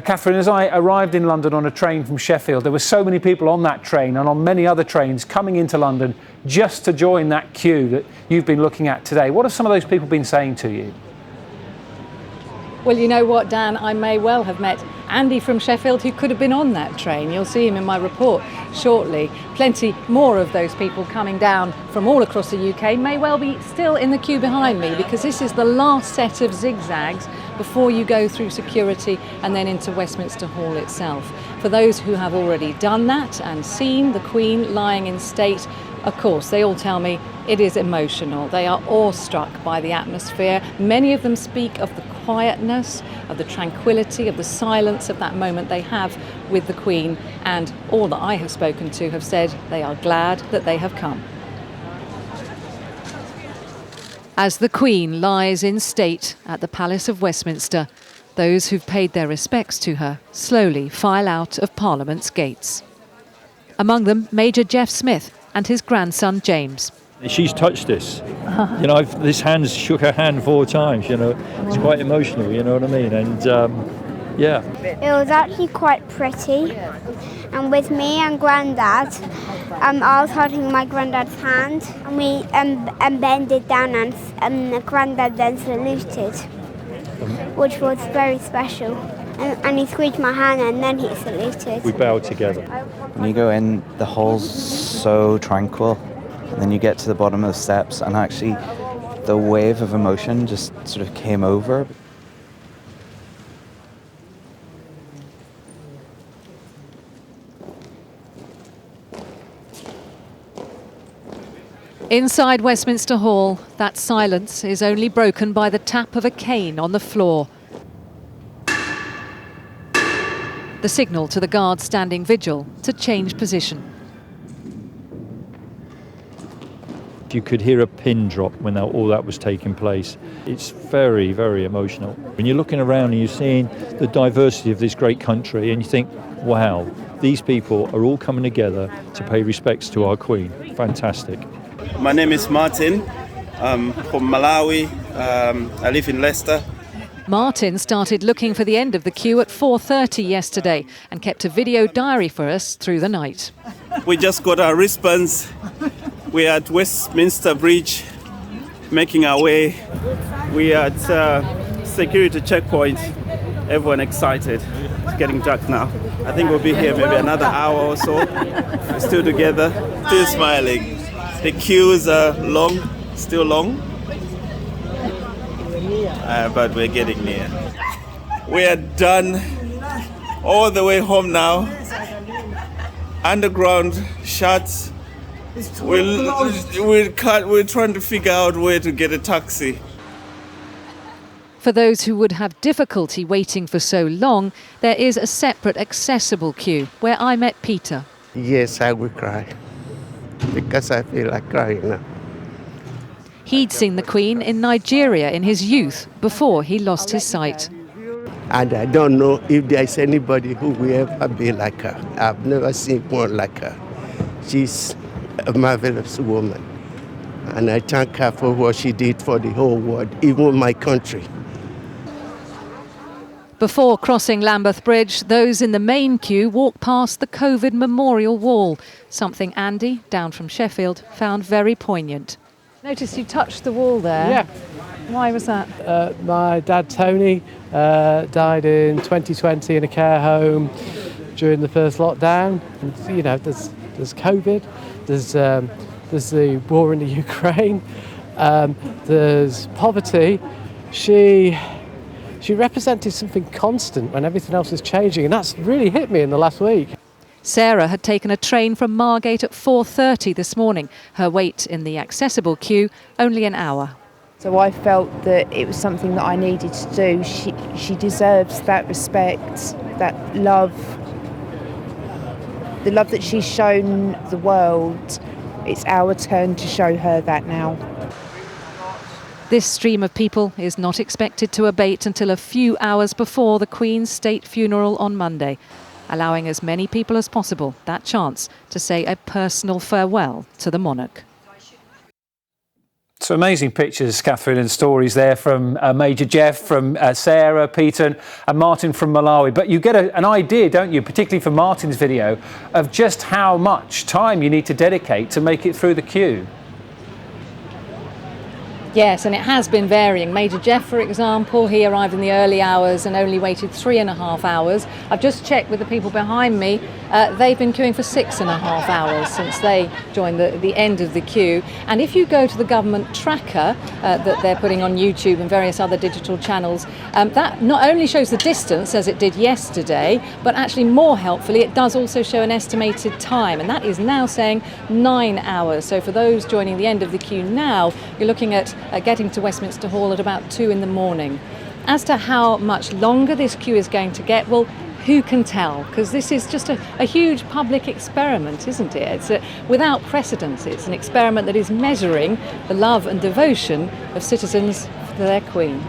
Catherine, as I arrived in London on a train from Sheffield, there were so many people on that train and on many other trains coming into London just to join that queue that you've been looking at today. What have some of those people been saying to you? Well, you know what, Dan, I may well have met Andy from Sheffield, who could have been on that train. You'll see him in my report shortly. Plenty more of those people coming down from all across the UK may well be still in the queue behind me, because this is the last set of zigzags before you go through security and then into Westminster Hall itself. For those who have already done that and seen the Queen lying in state, of course, they all tell me it is emotional. They are awestruck by the atmosphere. Many of them speak of the quietness, of the tranquility, of the silence of that moment they have with the Queen, and all that I have spoken to have said they are glad that they have come. As the Queen lies in state at the Palace of Westminster, those who've paid their respects to her slowly file out of Parliament's gates. Among them, Major Jeff Smith and his grandson James. She's touched this. You know, this hand shook her hand 4 times, you know. It's quite emotional, you know what I mean? And, yeah. It was actually quite pretty. And with me and Grandad, I was holding my Grandad's hand. And we bended down and Grandad then saluted, which was very special. And he squeezed my hand and then he saluted. We bowed together. When you go in, the hall's so tranquil. And then you get to the bottom of the steps and actually the wave of emotion just sort of came over. Inside Westminster Hall, that silence is only broken by the tap of a cane on the floor. The signal to the guards standing vigil to change position. You could hear a pin drop when all that was taking place. It's very, very emotional. When you're looking around and you're seeing the diversity of this great country and you think, wow, these people are all coming together to pay respects to our Queen. Fantastic. My name is Martin. I'm from Malawi. I live in Leicester. Martin started looking for the end of the queue at 4:30 yesterday and kept a video diary for us through the night. We just got our wristbands. We're at Westminster Bridge, making our way. We're at security checkpoint. Everyone excited. It's getting dark now. I think we'll be here maybe another hour or so. We're still together, still smiling. The queues are long, still long, but we're getting near. We are done all the way home now. Underground shut. We're trying to figure out where to get a taxi. For those who would have difficulty waiting for so long, there is a separate accessible queue where I met Peter. Yes, I will cry because I feel like crying now. He'd seen the Queen in Nigeria in his youth before he lost his sight. And I don't know if there's anybody who will ever be like her. I've never seen one like her. She's a marvelous woman. And I thank her for what she did for the whole world, even my country. Before crossing Lambeth Bridge, those in the main queue walk past the COVID memorial wall, something Andy, down from Sheffield, found very poignant. Notice you touched the wall there. Yeah. Why was that? My dad, Tony, died in 2020 in a care home during the first lockdown. And, you know, there's COVID, there's the war in the Ukraine, there's poverty. She represented something constant when everything else was changing, and that's really hit me in the last week. Sarah had taken a train from Margate at 4:30 this morning. Her wait in the accessible queue, only an hour. So I felt that it was something that I needed to do. She deserves that respect, that love, the love that she's shown the world. It's our turn to show her that now. This stream of people is not expected to abate until a few hours before the Queen's state funeral on Monday, allowing as many people as possible that chance to say a personal farewell to the monarch. So amazing pictures, Catherine, and stories there from Major Jeff, from Sarah, Peter and Martin from Malawi. But you get an idea, don't you, particularly for Martin's video, of just how much time you need to dedicate to make it through the queue. Yes, and it has been varying. Major Jeff, for example, he arrived in the early hours and only waited 3.5 hours. I've just checked with the people behind me. They've been queuing for 6.5 hours since they joined the end of the queue. And if you go to the government tracker that they're putting on YouTube and various other digital channels, that not only shows the distance as it did yesterday, but actually more helpfully, it does also show an estimated time. And that is now saying 9 hours. So for those joining the end of the queue now, you're looking at getting to Westminster Hall at about 2 in the morning. As to how much longer this queue is going to get, well, who can tell? Because this is just a huge public experiment, isn't it? It's without precedent. It's an experiment that is measuring the love and devotion of citizens for their Queen.